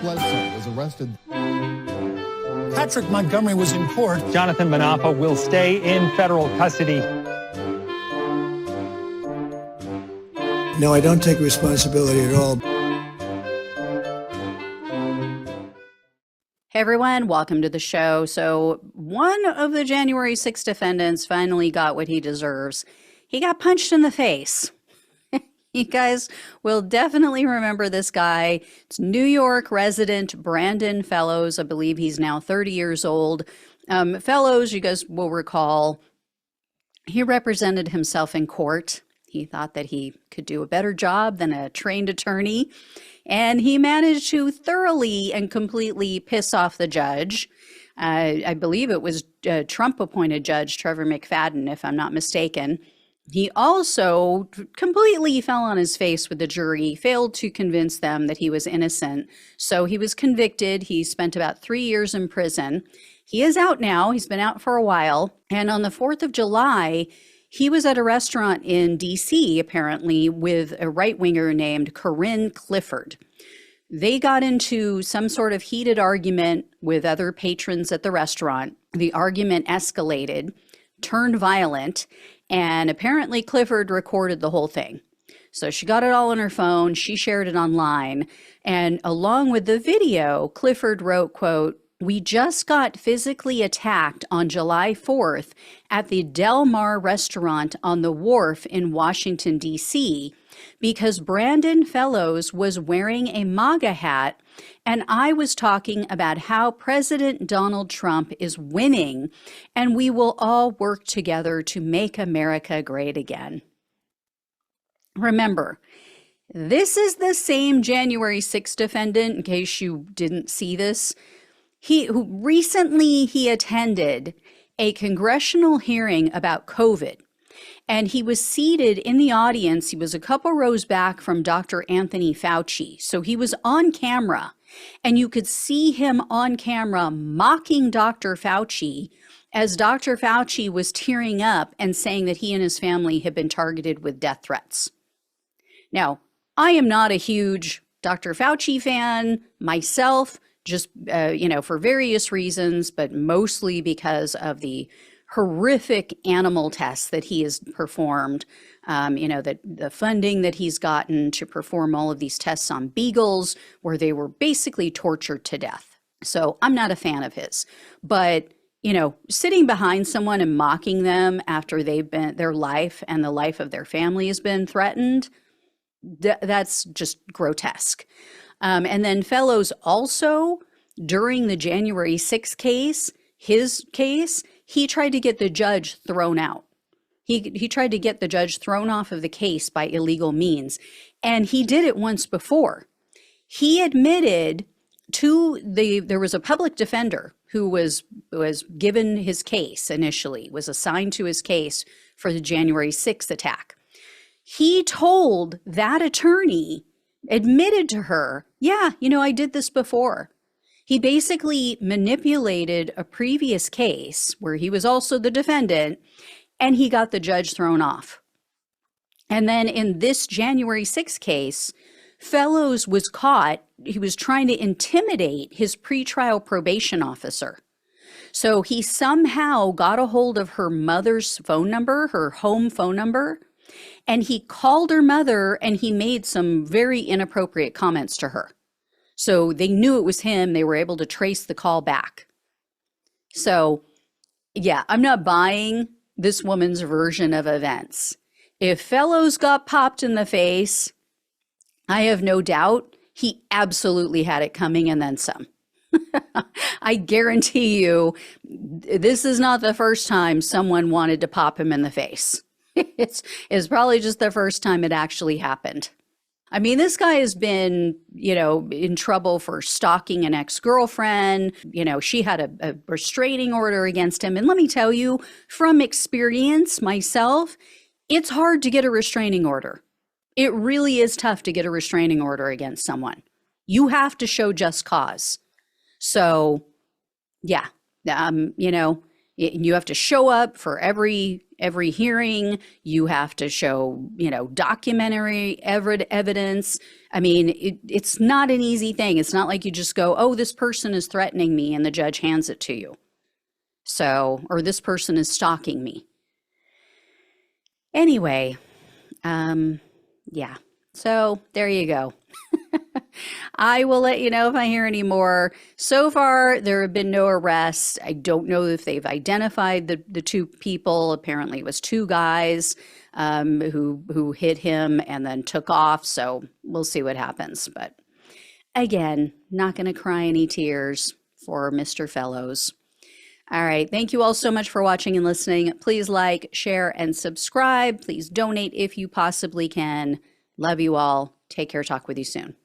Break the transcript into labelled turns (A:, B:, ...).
A: Bledsoe was arrested.
B: Patrick Montgomery was in court.
C: Jonathan Manapa will stay in federal custody.
B: No, I don't take responsibility at all.
D: Hey everyone, welcome to the show. So one of the January 6 defendants finally got what he deserves. He got punched in the face. You guys will definitely remember this guy. It's New York resident Brandon Fellows. I believe he's now 30 years old. Fellows, you guys will recall, he represented himself in court. He thought that he could do a better job than a trained attorney. And he managed to thoroughly and completely piss off the judge. I believe it was Trump-appointed Judge Trevor McFadden, if I'm not mistaken. He also completely fell on his face with the jury, failed to convince them that he was innocent. So he was convicted. He spent about 3 years in prison. He is out now. He's been out for a while. And on the 4th of July, he was at a restaurant in D.C., apparently, with a right-winger named Corinne Clifford. They got into some sort of heated argument with other patrons at the restaurant. The argument escalated, turned violent, and apparently Clifford recorded the whole thing. So she got it all on her phone. She shared it online. And along with the video, Clifford wrote, quote, "We just got physically attacked on July 4th at the Del Mar restaurant on the wharf in Washington, D.C., because Brandon Fellows was wearing a MAGA hat, and I was talking about how President Donald Trump is winning, and we will all work together to make America great again." Remember, this is the same January 6th defendant, in case you didn't see this. Recently he attended a congressional hearing about COVID, and he was seated in the audience. He was a couple rows back from Dr. Anthony Fauci. So he was on camera, and you could see him on camera mocking Dr. Fauci as Dr. Fauci was tearing up and saying that he and his family had been targeted with death threats. Now, I am not a huge Dr. Fauci fan myself, just, for various reasons, but mostly because of the horrific animal tests that he has performed, that the funding that he's gotten to perform all of these tests on beagles, where they were basically tortured to death. So I'm not a fan of his, but sitting behind someone and mocking them after their life and the life of their family has been threatened, that's just grotesque. And then Fellows also, during the January 6th case, his case, he tried to get the judge thrown out. He tried to get the judge thrown off of the case by illegal means. And he did it once before. He admitted there was a public defender who was given his case initially, was assigned to his case for the January 6th attack. He told that attorney, admitted to her, yeah, I did this before. He basically manipulated a previous case where he was also the defendant, and he got the judge thrown off. And then in this January 6th case, Fellows was caught. He was trying to intimidate his pretrial probation officer. So he somehow got a hold of her mother's phone number, her home phone number, and he called her mother, and he made some very inappropriate comments to her. So they knew it was him. They were able to trace the call back. So yeah, I'm not buying this woman's version of events. If Fellows got popped in the face, I have no doubt he absolutely had it coming and then some. I guarantee you, this is not the first time someone wanted to pop him in the face. It's probably just the first time it actually happened. I mean, this guy has been, in trouble for stalking an ex-girlfriend. She had a restraining order against him. And let me tell you, from experience myself, it's hard to get a restraining order. It really is tough to get a restraining order against someone. You have to show just cause. So, yeah, You have to show up for every hearing. You have to show, documentary evidence. I mean, it's not an easy thing. It's not like you just go, oh, this person is threatening me and the judge hands it to you. So, or this person is stalking me. Anyway, yeah. So there you go. I will let you know if I hear any more. So far, there have been no arrests. I don't know if they've identified the two people. Apparently, it was two guys who hit him and then took off. So we'll see what happens. But again, not going to cry any tears for Mr. Fellows. All right. Thank you all so much for watching and listening. Please like, share, and subscribe. Please donate if you possibly can. Love you all. Take care. Talk with you soon.